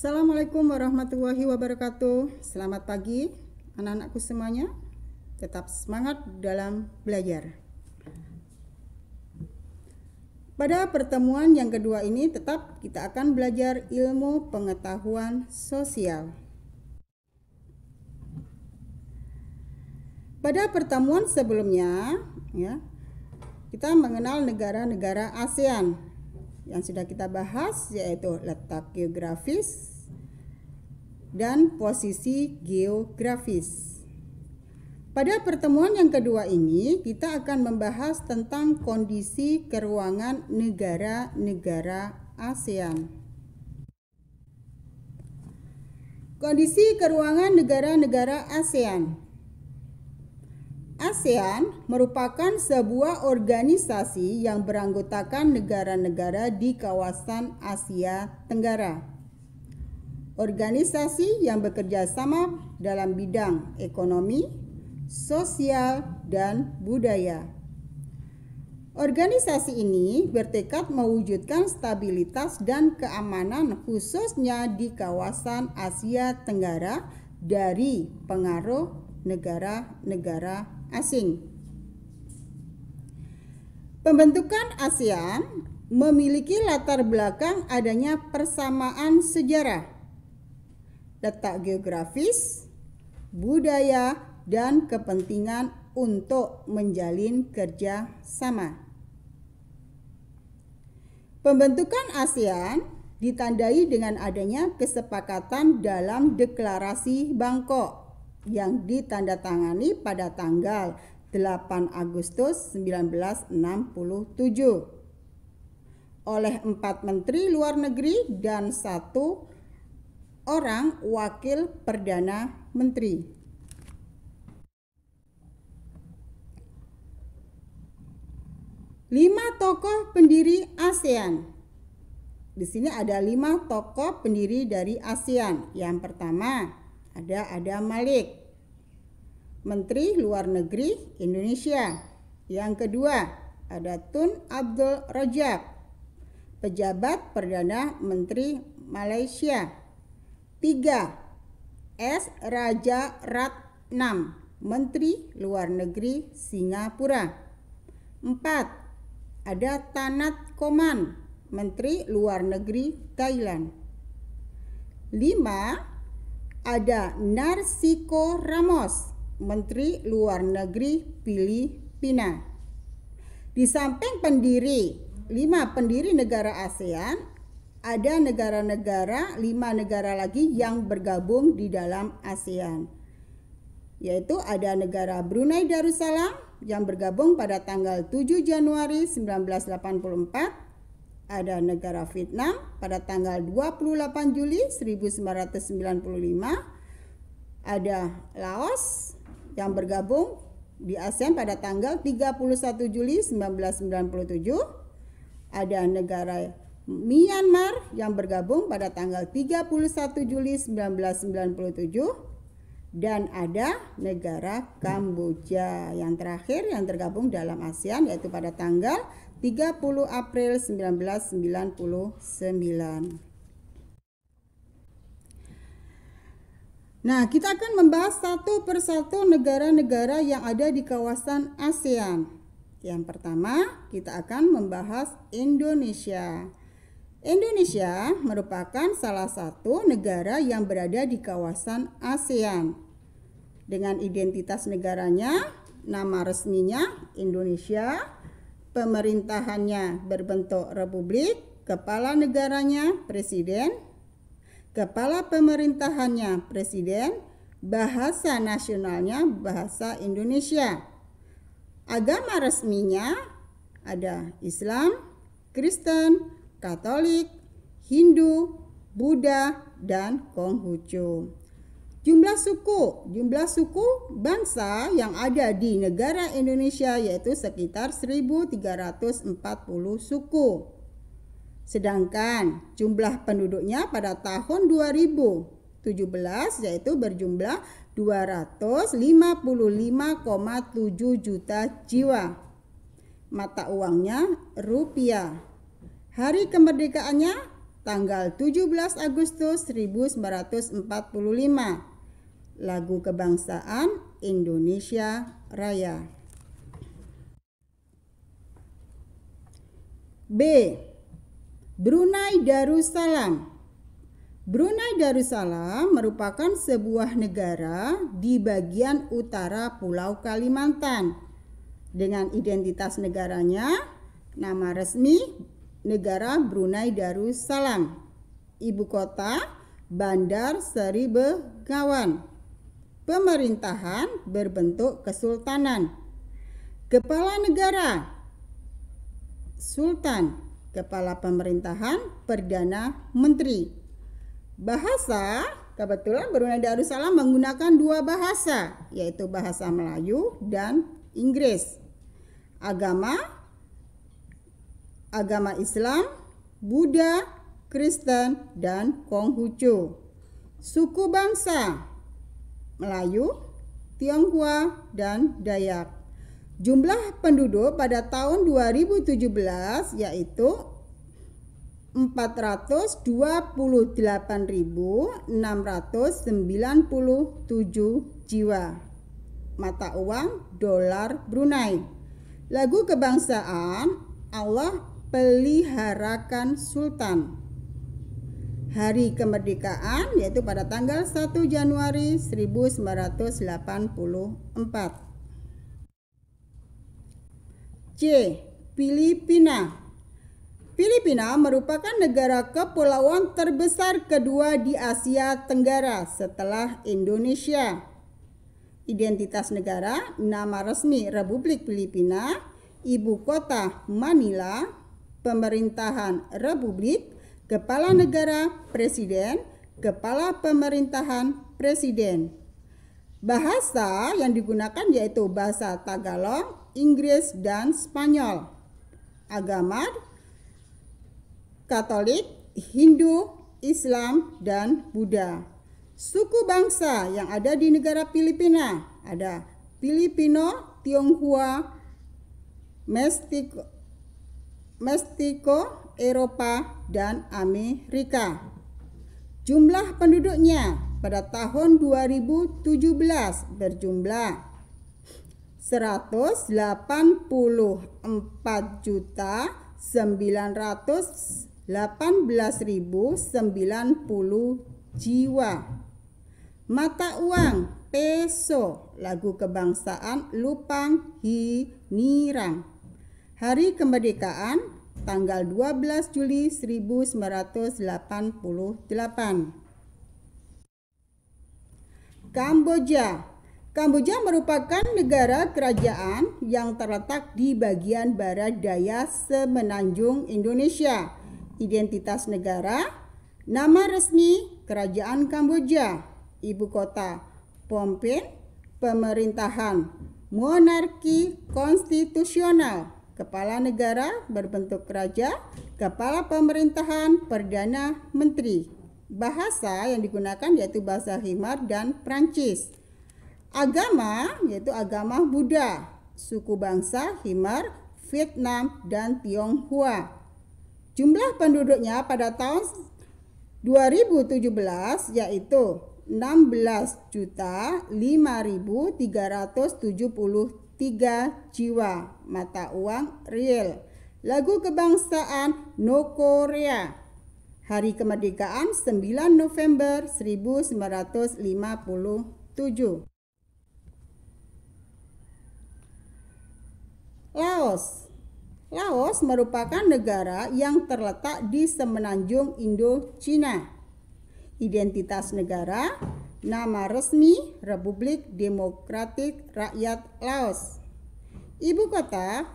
Assalamualaikum warahmatullahi wabarakatuh. Selamat pagi anak-anakku semuanya. Tetap semangat dalam belajar. Pada pertemuan yang kedua ini tetap kita akan belajar ilmu pengetahuan sosial. Pada pertemuan sebelumnya kita mengenal negara-negara ASEAN. Yang sudah kita bahas yaitu letak geografis dan posisi geografis. Pada pertemuan yang kedua ini kita akan membahas tentang kondisi keuangan negara-negara ASEAN. Kondisi keuangan negara-negara ASEAN. ASEAN merupakan sebuah organisasi yang beranggotakan negara-negara di kawasan Asia Tenggara. Organisasi yang bekerja sama dalam bidang ekonomi, sosial, dan budaya. Organisasi ini bertekad mewujudkan stabilitas dan keamanan khususnya di kawasan Asia Tenggara dari pengaruh negara-negara asing. Pembentukan ASEAN memiliki latar belakang adanya persamaan sejarah, letak geografis, budaya, dan kepentingan untuk menjalin kerjasama. Pembentukan ASEAN ditandai dengan adanya kesepakatan dalam Deklarasi Bangkok yang ditandatangani pada tanggal 8 Agustus 1967 oleh 4 menteri luar negeri dan 1 orang wakil perdana menteri. Lima tokoh pendiri ASEAN. Di sini ada 5 tokoh pendiri dari ASEAN. Yang pertama ada Adam Malik, Menteri Luar Negeri Indonesia. Yang kedua ada Tun Abdul Rajab, Pejabat Perdana Menteri Malaysia. 3. S. Raja Ratnam, Menteri Luar Negeri Singapura. 4. Ada Tanat Koman, Menteri Luar Negeri Thailand. 5. Ada Narciso Ramos, Menteri Luar Negeri Filipina. Di samping 5 pendiri negara ASEAN, ada 5 negara lagi yang bergabung di dalam ASEAN. Yaitu ada negara Brunei Darussalam yang bergabung pada tanggal 7 Januari 1984. Ada negara Vietnam pada tanggal 28 Juli 1995. Ada Laos yang bergabung di ASEAN pada tanggal 31 Juli 1997. Ada negara Myanmar yang bergabung pada tanggal 31 Juli 1997. Dan ada negara Kamboja yang terakhir yang tergabung dalam ASEAN yaitu pada tanggal 30 April 1999. Nah, kita akan membahas satu persatu negara-negara yang ada di kawasan ASEAN. Yang pertama, kita akan membahas Indonesia. Indonesia merupakan salah satu negara yang berada di kawasan ASEAN. Dengan identitas negaranya, nama resminya Indonesia, pemerintahannya berbentuk republik, kepala negaranya presiden, kepala pemerintahannya presiden, bahasa nasionalnya bahasa Indonesia. Agama resminya ada Islam, Kristen, Katolik, Hindu, Buddha, dan Konghucu. Jumlah suku bangsa yang ada di negara Indonesia yaitu sekitar 1.340 suku. Sedangkan jumlah penduduknya pada tahun 2017 yaitu berjumlah 255,7 juta jiwa. Mata uangnya rupiah. Hari kemerdekaannya tanggal 17 Agustus 1945. Lagu kebangsaan Indonesia Raya. B. Brunei Darussalam. Brunei Darussalam merupakan sebuah negara di bagian utara Pulau Kalimantan. Dengan identitas negaranya, nama resmi negara Brunei Darussalam. Ibu kota Bandar Seri Begawan. Pemerintahan berbentuk kesultanan. Kepala negara Sultan. Kepala pemerintahan Perdana Menteri. Bahasa, kebetulan Brunei Darussalam menggunakan dua bahasa, yaitu bahasa Melayu dan Inggris. Agama Islam, Buddha, Kristen, dan Konghucu. Suku bangsa Melayu, Tionghoa, dan Dayak. Jumlah penduduk pada tahun 2017 yaitu 428.697 jiwa. Mata uang dolar Brunei. Lagu kebangsaan Allah peliharakan Sultan. Hari kemerdekaan yaitu pada tanggal 1 Januari 1984. C. Filipina. Filipina merupakan negara kepulauan terbesar kedua di Asia Tenggara setelah Indonesia. Identitas negara, nama resmi Republik Filipina, ibu kota Manila, pemerintahan Republik, kepala negara Presiden, kepala pemerintahan Presiden. Bahasa yang digunakan yaitu bahasa Tagalog, Inggris, dan Spanyol. Agama Katolik, Hindu, Islam, dan Buddha. Suku bangsa yang ada di negara Filipina ada Filipino, Tionghoa, Mestiko, Eropa, dan Amerika. Jumlah penduduknya pada tahun 2017 berjumlah 180.918.090 jiwa. Mata uang peso. Lagu kebangsaan Lupang Hinirang. Hari kemerdekaan tanggal 12 Juli 1988. Kamboja. Kamboja merupakan negara kerajaan yang terletak di bagian barat daya semenanjung Indonesia. Identitas negara, nama resmi Kerajaan Kamboja, ibu kota Phnom Penh, pemerintahan monarki konstitusional, kepala negara berbentuk raja, kepala pemerintahan Perdana Menteri. Bahasa yang digunakan yaitu bahasa Khmer dan Prancis. Agama yaitu agama Buddha, suku bangsa Khmer, Vietnam, dan Tionghoa. Jumlah penduduknya pada tahun 2017 yaitu 16.5.373 jiwa. Mata uang riel. Lagu kebangsaan Korea. Hari kemerdekaan 9 November 1957. Laos. Laos merupakan negara yang terletak di semenanjung Indochina. Identitas negara, nama resmi Republik Demokratik Rakyat Laos. Ibu kota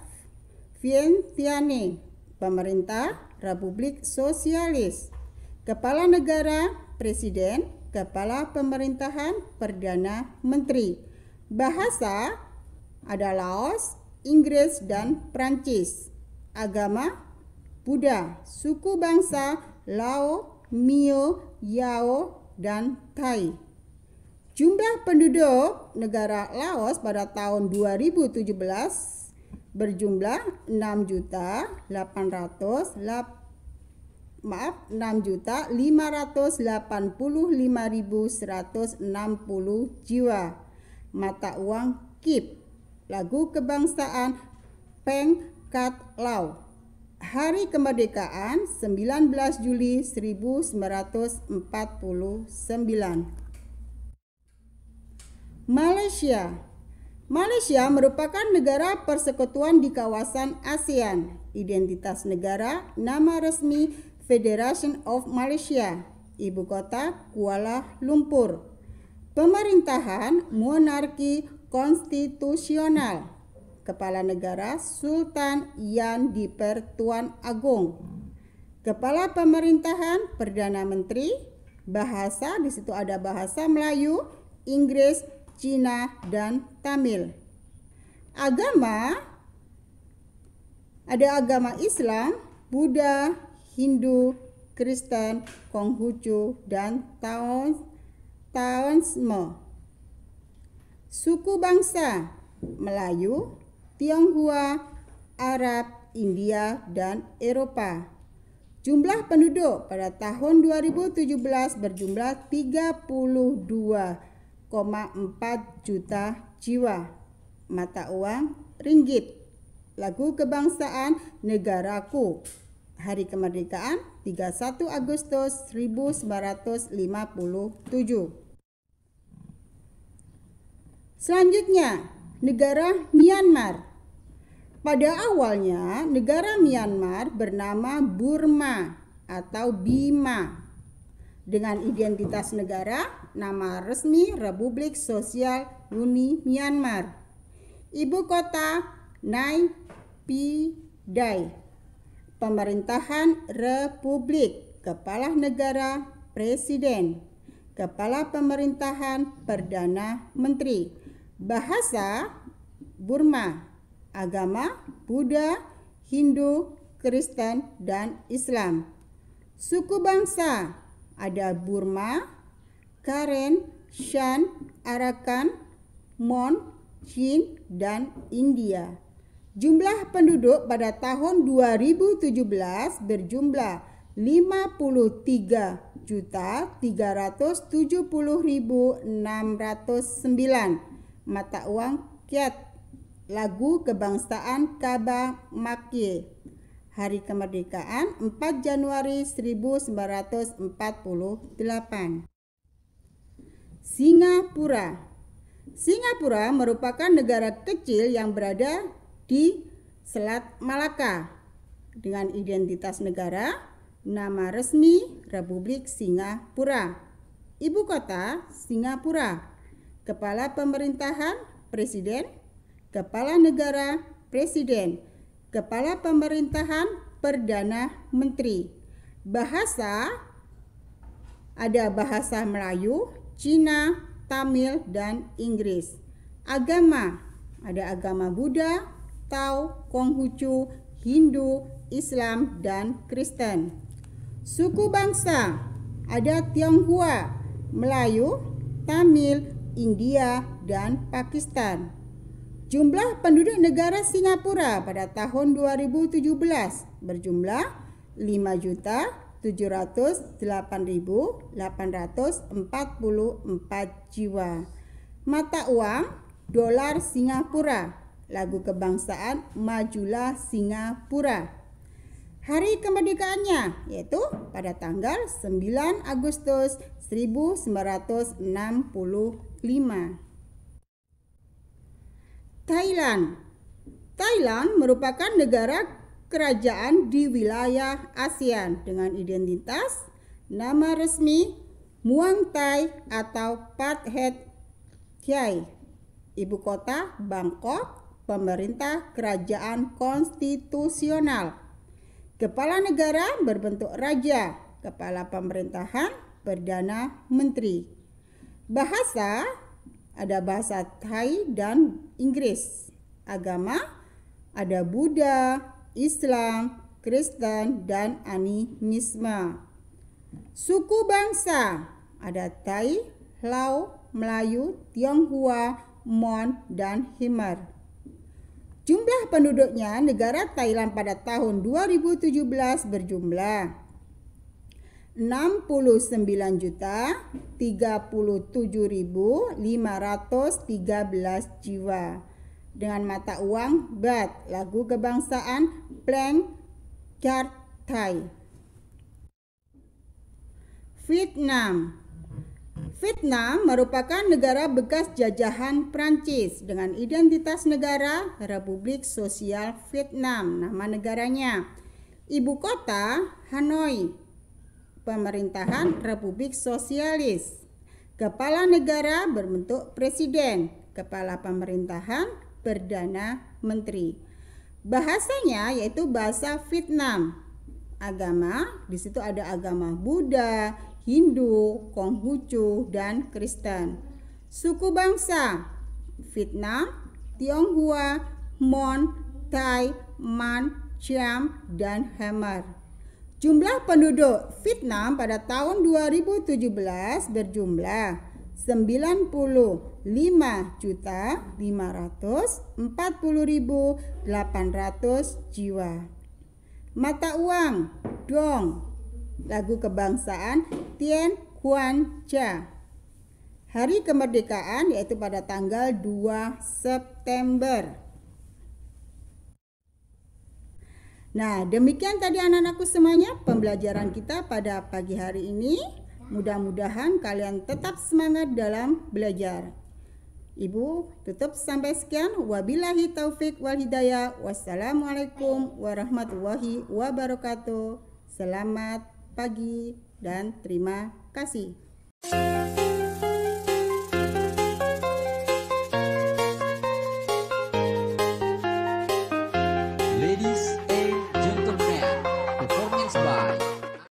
Vientiane, pemerintah Republik Sosialis. Kepala negara Presiden, kepala pemerintahan Perdana Menteri. Bahasa ada Laos, Inggris, dan Prancis. Agama Buddha. Suku bangsa Lao, Mio, Yao, dan Thai. Jumlah penduduk negara Laos pada tahun 2017 berjumlah 6.800.000 6.585.160 jiwa. Mata uang KIP. Lagu kebangsaan Peng Kat Lau. Hari kemerdekaan 19 Juli 1949. Malaysia merupakan negara persekutuan di kawasan ASEAN. Identitas negara, nama resmi Federation of Malaysia. Ibu kota Kuala Lumpur. Pemerintahan monarki konstitusional. Kepala negara Sultan Yang di-Pertuan Agong. Kepala pemerintahan Perdana Menteri. Bahasa, di situ ada bahasa Melayu, Inggris, Cina, dan Tamil. Agama, ada agama Islam, Buddha, Hindu, Kristen, Konghucu, dan Taoisme. Suku bangsa, Melayu, Tionghoa, Arab, India, dan Eropa. Jumlah penduduk pada tahun 2017 berjumlah 32,4 juta jiwa. Mata uang ringgit. Lagu kebangsaan negaraku. Hari kemerdekaan 31 Agustus 1957. Selanjutnya, negara Myanmar. Pada awalnya, negara Myanmar bernama Burma atau Bima. Dengan identitas negara, nama resmi Republik Sosial Uni Myanmar. Ibu kota Nay Pyi Taw. Pemerintahan Republik, kepala negara Presiden, kepala pemerintahan Perdana Menteri. Bahasa Burma. Agama Buddha, Hindu, Kristen, dan Islam. Suku bangsa ada Burma, Karen, Shan, Arakan, Mon, Chin, dan India. Jumlah penduduk pada tahun 2017 berjumlah 53.370.609. Mata uang Kyat. Lagu kebangsaan Kaba Makye. Hari kemerdekaan 4 Januari 1948. Singapura merupakan negara kecil yang berada di Selat Malaka. Dengan identitas negara, nama resmi Republik Singapura. Ibu kota Singapura. Kepala pemerintahan Presiden, kepala negara Presiden, kepala pemerintahan Perdana Menteri. Bahasa ada bahasa Melayu, Cina, Tamil, dan Inggris. Agama ada agama Buddha, Tao, Konghucu, Hindu, Islam, dan Kristen. Suku bangsa ada Tionghoa, Melayu, Tamil, India, dan Pakistan. Jumlah penduduk negara Singapura pada tahun 2017 berjumlah 5.708.844 jiwa. Mata uang dolar Singapura. Lagu kebangsaan Majulah Singapura. Hari kemerdekaannya yaitu pada tanggal 9 Agustus 1965. Thailand merupakan negara kerajaan di wilayah ASEAN dengan identitas nama resmi Muang Thai atau Phat Het Thai. Ibu kota Bangkok, pemerintah kerajaan konstitusional. Kepala negara berbentuk raja, kepala pemerintahan Perdana Menteri. Bahasa ada bahasa Thai dan Inggris. Agama ada Buddha, Islam, Kristen, dan animisme. Suku bangsa ada Thai, Lao, Melayu, Tionghoa, Mon, dan Khmer. Jumlah penduduknya negara Thailand pada tahun 2017 berjumlah 69.037.513 jiwa. Dengan mata uang baht, lagu kebangsaan Plang Chart-Thai. Vietnam. Vietnam merupakan negara bekas jajahan Prancis dengan identitas negara Republik Sosial Vietnam, nama negaranya. Ibu kota Hanoi, pemerintahan Republik Sosialis. Kepala negara berbentuk presiden, kepala pemerintahan Perdana Menteri. Bahasanya yaitu bahasa Vietnam. Agama, di situ ada agama Buddha, Hindu, Konghucu, dan Kristen. Suku bangsa Vietnam, Tionghoa, Mon, Thai, Man, Cham, dan Khmer. Jumlah penduduk Vietnam pada tahun 2017 berjumlah 95.540.800 jiwa. Mata uang Dong. Lagu kebangsaan Tien Quan Cha. Hari kemerdekaan yaitu pada tanggal 2 September. Nah, demikian tadi anak-anakku semuanya pembelajaran kita pada pagi hari ini. Mudah-mudahan kalian tetap semangat dalam belajar. Ibu tutup sampai sekian. Wabillahi taufik wal hidayah. Wassalamualaikum warahmatullahi wabarakatuh. Selamat pagi dan terima kasih.